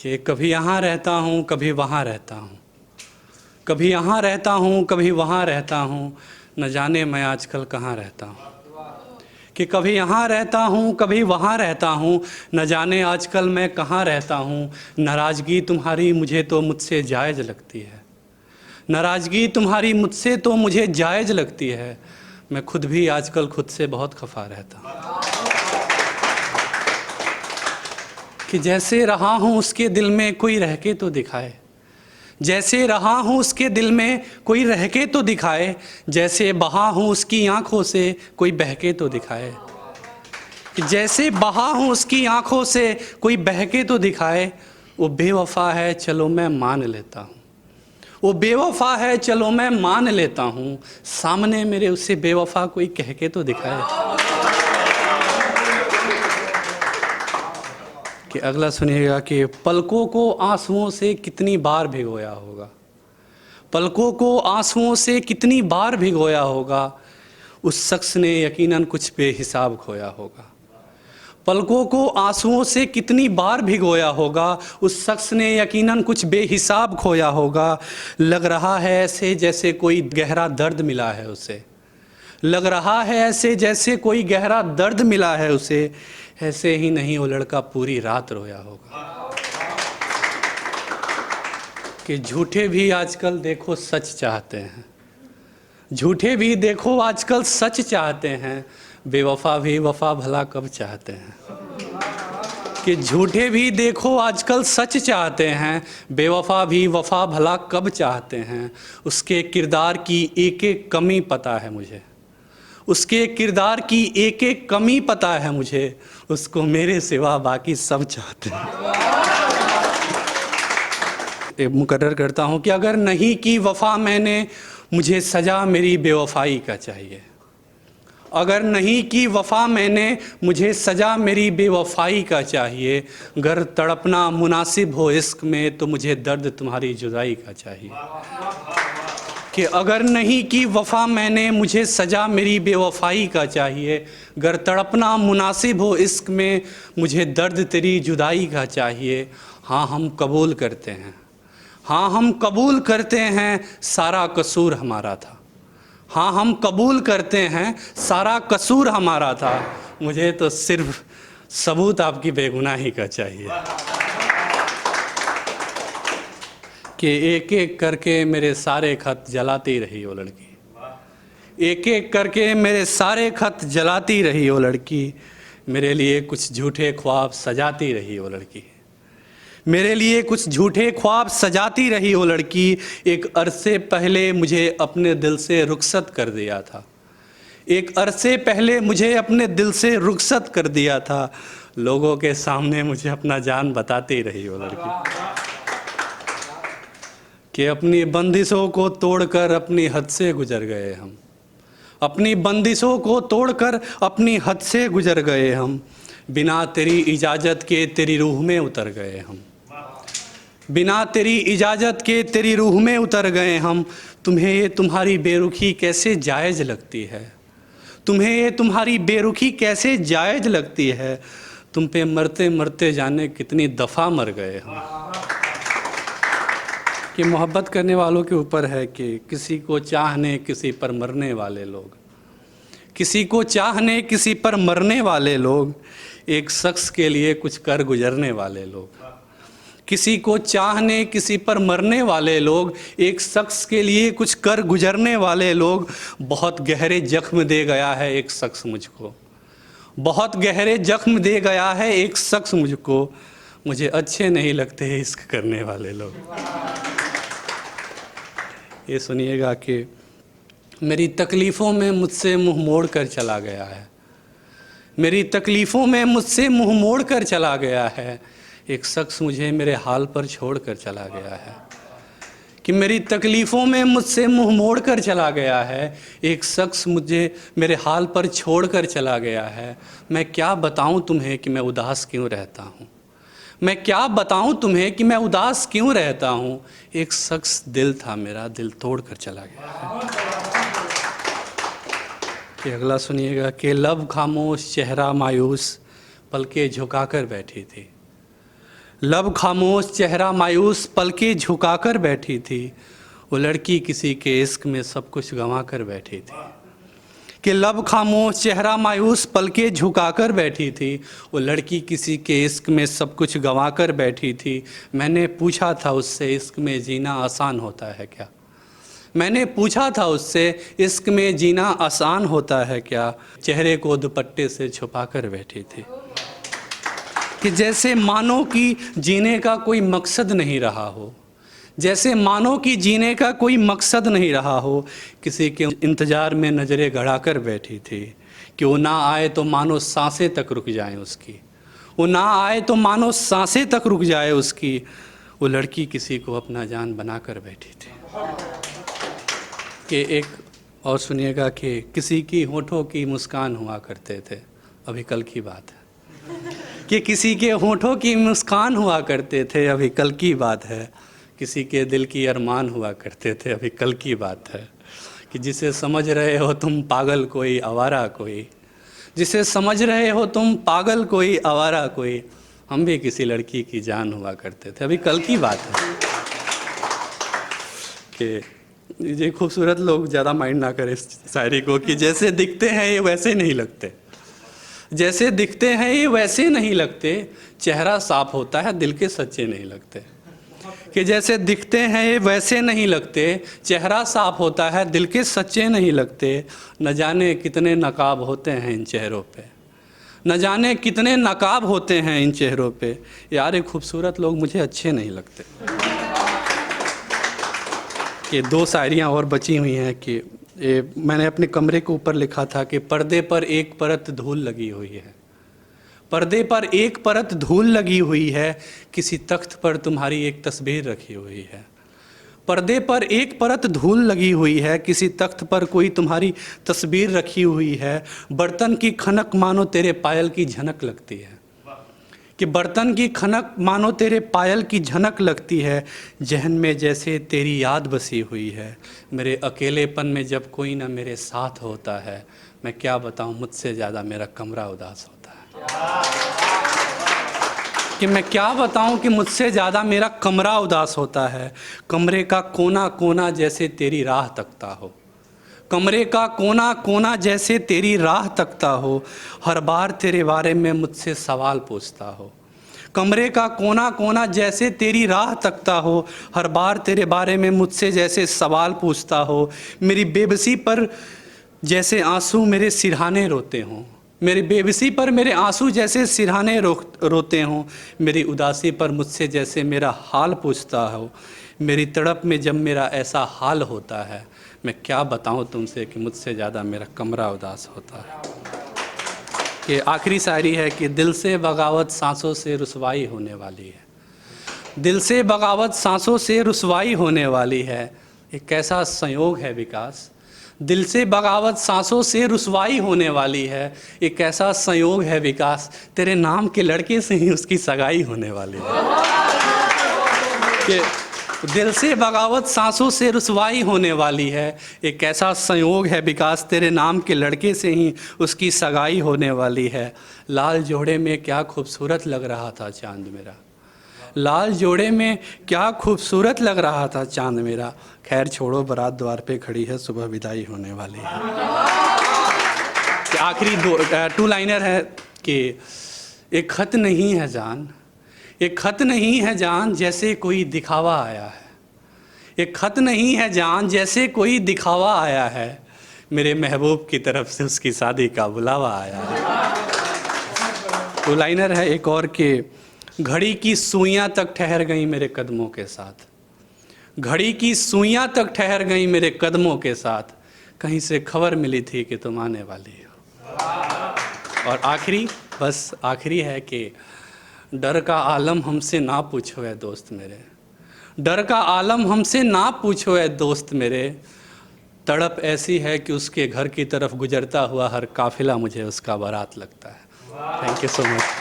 कि कभी यहाँ रहता हूँ कभी वहाँ रहता हूँ, कभी यहाँ रहता हूँ कभी वहाँ रहता हूँ, न जाने मैं आजकल कहाँ रहता हूँ। कि कभी यहाँ रहता हूँ कभी वहाँ रहता हूँ, न जाने आजकल मैं कहाँ रहता हूँ। नाराज़गी तुम्हारी मुझे तो मुझसे जायज़ लगती है, नाराज़गी तुम्हारी मुझसे तो मुझे जायज़ लगती है। मैं खुद भी आजकल खुद से बहुत खफा रहता हूँ। कि जैसे रहा हूँ उसके दिल में कोई रह के तो दिखाए, जैसे रहा हूँ उसके दिल में कोई रह के तो दिखाए, जैसे बहा हूँ उसकी आँखों से कोई बह के तो दिखाए। कि जैसे बहा हूँ उसकी आँखों से कोई बह के तो दिखाए। वो बेवफा है चलो मैं मान लेता हूँ, वो बेवफा है चलो मैं मान लेता हूँ, सामने मेरे उसे बेवफा कोई कह के तो दिखाए। कि अगला सुनिएगा कि पलकों को आंसुओं से कितनी बार भिगोया होगा, पलकों को आंसुओं से कितनी बार भिगोया होगा, उस शख्स ने यकीनन कुछ बेहिसाब खोया होगा। पलकों को आंसुओं से कितनी बार भिगोया होगा, उस शख्स ने यकीनन कुछ बेहिसाब खोया होगा। लग रहा है ऐसे जैसे कोई गहरा दर्द मिला है उसे, लग रहा है ऐसे जैसे कोई गहरा दर्द मिला है उसे, ऐसे ही नहीं वो लड़का पूरी रात रोया होगा। कि झूठे भी आजकल देखो सच चाहते हैं, झूठे भी देखो आजकल सच चाहते हैं, बेवफा भी वफा भला कब चाहते हैं। कि झूठे भी देखो आजकल सच चाहते हैं, बेवफा भी वफा भला कब चाहते हैं। उसके किरदार की एक एक कमी पता है मुझे, उसके किरदार की एक एक कमी पता है मुझे, उसको मेरे सिवा बाकी सब चाहते हैं। मुकर्रर करता हूँ कि अगर नहीं की वफ़ा मैंने, मुझे सज़ा मेरी बेवफ़ाई का चाहिए। अगर नहीं की वफ़ा मैंने, मुझे सज़ा मेरी बेवफ़ाई का चाहिए। अगर तड़पना मुनासिब हो इश्क में, तो मुझे दर्द तुम्हारी जुदाई का चाहिए। कि अगर नहीं की वफ़ा मैंने, मुझे सज़ा मेरी बेवफ़ाई का चाहिए। अगर तड़पना मुनासिब हो इश्क में, मुझे दर्द तेरी जुदाई का चाहिए। हाँ हम कबूल करते हैं, हाँ हम कबूल करते हैं, सारा कसूर हमारा था। हाँ हम कबूल करते हैं, सारा कसूर हमारा था। मुझे तो सिर्फ सबूत आपकी बेगुनाही का चाहिए। कि एक एक करके मेरे सारे खत जलाती रही वो लड़की, एक एक करके मेरे सारे खत जलाती रही वो लड़की। मेरे लिए कुछ झूठे ख्वाब सजाती रही वो लड़की, मेरे लिए कुछ झूठे ख्वाब सजाती रही वो लड़की। एक अरसे पहले मुझे अपने दिल से रुखसत कर दिया था, एक अरसे पहले मुझे अपने दिल से रुखसत कर दिया था। लोगों के सामने मुझे अपना जान बताती रही वो लड़की। कि अपनी बंदिशों को तोड़कर अपनी हद से गुजर गए हम, अपनी बंदिशों को तोड़कर अपनी हद से गुजर गए हम। बिना तेरी इजाज़त के तेरी रूह में उतर गए हम, बिना तेरी इजाज़त के तेरी रूह में उतर गए हम। तुम्हें ये तुम्हारी बेरुखी कैसे जायज़ लगती है, तुम्हें ये तुम्हारी बेरुखी कैसे जायज़ लगती है। तुम पे मरते मरते जाने कितनी दफ़ा मर गए हम। कि मोहब्बत करने वालों के ऊपर है कि किसी को चाहने किसी पर मरने वाले लोग, किसी को चाहने किसी पर मरने वाले लोग, एक शख्स के लिए कुछ कर गुजरने वाले लोग। किसी को चाहने किसी पर मरने वाले लोग, एक शख्स के लिए कुछ कर गुजरने वाले लोग। बहुत गहरे जख्म दे गया है एक शख्स मुझको, बहुत गहरे जख्म दे गया है एक शख्स मुझको। मुझे अच्छे नहीं लगते इश्क करने वाले लोग। ये सुनिएगा कि मेरी तकलीफ़ों में मुझसे मुंह मोड़ कर चला गया है, मेरी तकलीफ़ों में मुझसे मुंह मोड़ कर चला गया है। एक शख्स मुझे मेरे हाल पर छोड़ कर चला गया है। कि मेरी तकलीफ़ों में मुझसे मुंह मोड़ कर चला गया है, एक शख्स मुझे मेरे हाल पर छोड़ कर चला गया है। मैं क्या बताऊं तुम्हें कि मैं उदास क्यों रहता हूं, मैं क्या बताऊं तुम्हें कि मैं उदास क्यों रहता हूं। एक शख्स दिल था मेरा, दिल तोड़ कर चला गया है। कि अगला सुनिएगा कि लब खामोश चेहरा मायूस, पलके झुकाकर बैठी थी, लब खामोश चेहरा मायूस पलके झुकाकर बैठी थी, वो लड़की किसी के इश्क में सब कुछ गंवा कर बैठी थी। कि लब खामोश चेहरा मायूस पलके झुकाकर बैठी थी, वो लड़की किसी के इश्क में सब कुछ गंवा कर बैठी थी। मैंने पूछा था उससे इश्क में जीना आसान होता है क्या? मैंने पूछा था उससे इश्क में जीना आसान होता है क्या? चेहरे को दुपट्टे से छुपा कर बैठी थी। कि जैसे मानो कि जीने का कोई मकसद नहीं रहा हो, जैसे मानो कि जीने का कोई मकसद नहीं रहा हो। किसी के इंतज़ार में नज़रें गड़ा कर बैठी थी कि वो ना आए तो मानो सांसें तक रुक जाएं उसकी, वो ना आए तो मानो सांसें तक रुक जाए उसकी। वो लड़की किसी को अपना जान बना कर बैठी थी। कि एक और सुनिएगा कि किसी की होठों की मुस्कान हुआ करते थे, अभी कल की बात है। कि किसी के होठों की मुस्कान हुआ करते थे, अभी कल की बात है। किसी के दिल की अरमान हुआ करते थे, अभी कल की बात है। कि जिसे समझ रहे हो तुम पागल कोई आवारा कोई, जिसे समझ रहे हो तुम पागल कोई आवारा कोई, हम भी किसी लड़की की जान हुआ करते थे, अभी कल की बात है। कि ये खूबसूरत लोग ज़्यादा माइंड ना करें इस शायरी को। कि जैसे दिखते हैं ये वैसे नहीं लगते, जैसे दिखते हैं ये वैसे नहीं लगते, चेहरा साफ होता है दिल के सच्चे नहीं लगते। कि जैसे दिखते हैं ये वैसे नहीं लगते, चेहरा साफ होता है दिल के सच्चे नहीं लगते। न जाने कितने नकाब होते हैं इन चेहरों पे, न जाने कितने नकाब होते हैं इन चेहरों पे। यार ये खूबसूरत लोग मुझे अच्छे नहीं लगते। कि दो शायरियाँ और बची हुई हैं। कि मैंने अपने कमरे के ऊपर लिखा था कि पर्दे पर एक परत धूल लगी हुई है, पर्दे पर एक परत धूल लगी हुई है, किसी तख्त पर तुम्हारी एक तस्वीर रखी हुई है। पर्दे पर एक परत धूल लगी हुई है, किसी तख्त पर कोई तुम्हारी तस्वीर रखी हुई है। बर्तन की खनक मानो तेरे पायल की झनक लगती है। कि बर्तन की खनक मानो तेरे पायल की झनक लगती है। जहन में जैसे तेरी याद बसी हुई है। मेरे अकेलेपन में जब कोई ना मेरे साथ होता है, मैं क्या बताऊं मुझसे ज़्यादा मेरा कमरा उदास होता है। कि मैं क्या बताऊं कि मुझसे ज़्यादा मेरा कमरा उदास होता है। कमरे का कोना कोना जैसे तेरी राह तकता हो, कमरे का कोना कोना जैसे तेरी राह तकता हो। हर बार तेरे बारे में मुझसे सवाल पूछता हो। कमरे का कोना कोना जैसे तेरी राह तकता हो, हर बार तेरे बारे में मुझसे जैसे सवाल पूछता हो। मेरी बेबसी पर जैसे आंसू मेरे सिरहाने रोते हों, मेरी बेबसी पर मेरे आंसू जैसे सिरहाने रोते हों। मेरी उदासी पर मुझसे जैसे मेरा हाल पूछता हो। मेरी तड़प में जब मेरा ऐसा हाल होता है, मैं क्या बताऊं तुमसे कि मुझसे ज़्यादा मेरा कमरा उदास होता है। कि आखिरी शायरी है कि दिल से बगावत सांसों से रुसवाई होने वाली है, दिल से बगावत सांसों से रुसवाई होने वाली है। एक कैसा संयोग है विकास, दिल से बगावत सांसों से रुसवाई होने वाली है। एक ऐसा संयोग है विकास, तेरे नाम के लड़के से ही उसकी सगाई होने वाली है। कि दिल से बगावत सांसों से रुसवाई होने वाली है। एक ऐसा संयोग है विकास, तेरे नाम के लड़के से ही उसकी सगाई होने वाली है। लाल जोड़े में क्या खूबसूरत लग रहा था चांद मेरा, लाल जोड़े में क्या खूबसूरत लग रहा था चांद मेरा। खैर छोड़ो बारात द्वार पे खड़ी है, सुबह विदाई होने वाली है। आखिरी टू लाइनर है कि एक खत नहीं है जान, एक खत नहीं है जान जैसे कोई दिखावा आया है। एक खत नहीं है जान जैसे कोई दिखावा आया है। मेरे महबूब की तरफ से उसकी शादी का बुलावा आया है। टू लाइनर है एक और कि घड़ी की सुइयां तक ठहर गई मेरे कदमों के साथ, घड़ी की सुइयां तक ठहर गई मेरे कदमों के साथ। कहीं से खबर मिली थी कि तुम आने वाली हो। और आखिरी बस आखिरी है कि डर का आलम हमसे ना पूछो है दोस्त मेरे, डर का आलम हमसे ना पूछो है दोस्त मेरे। तड़प ऐसी है कि उसके घर की तरफ गुजरता हुआ हर काफिला मुझे उसका बारात लगता है। Thank you so much.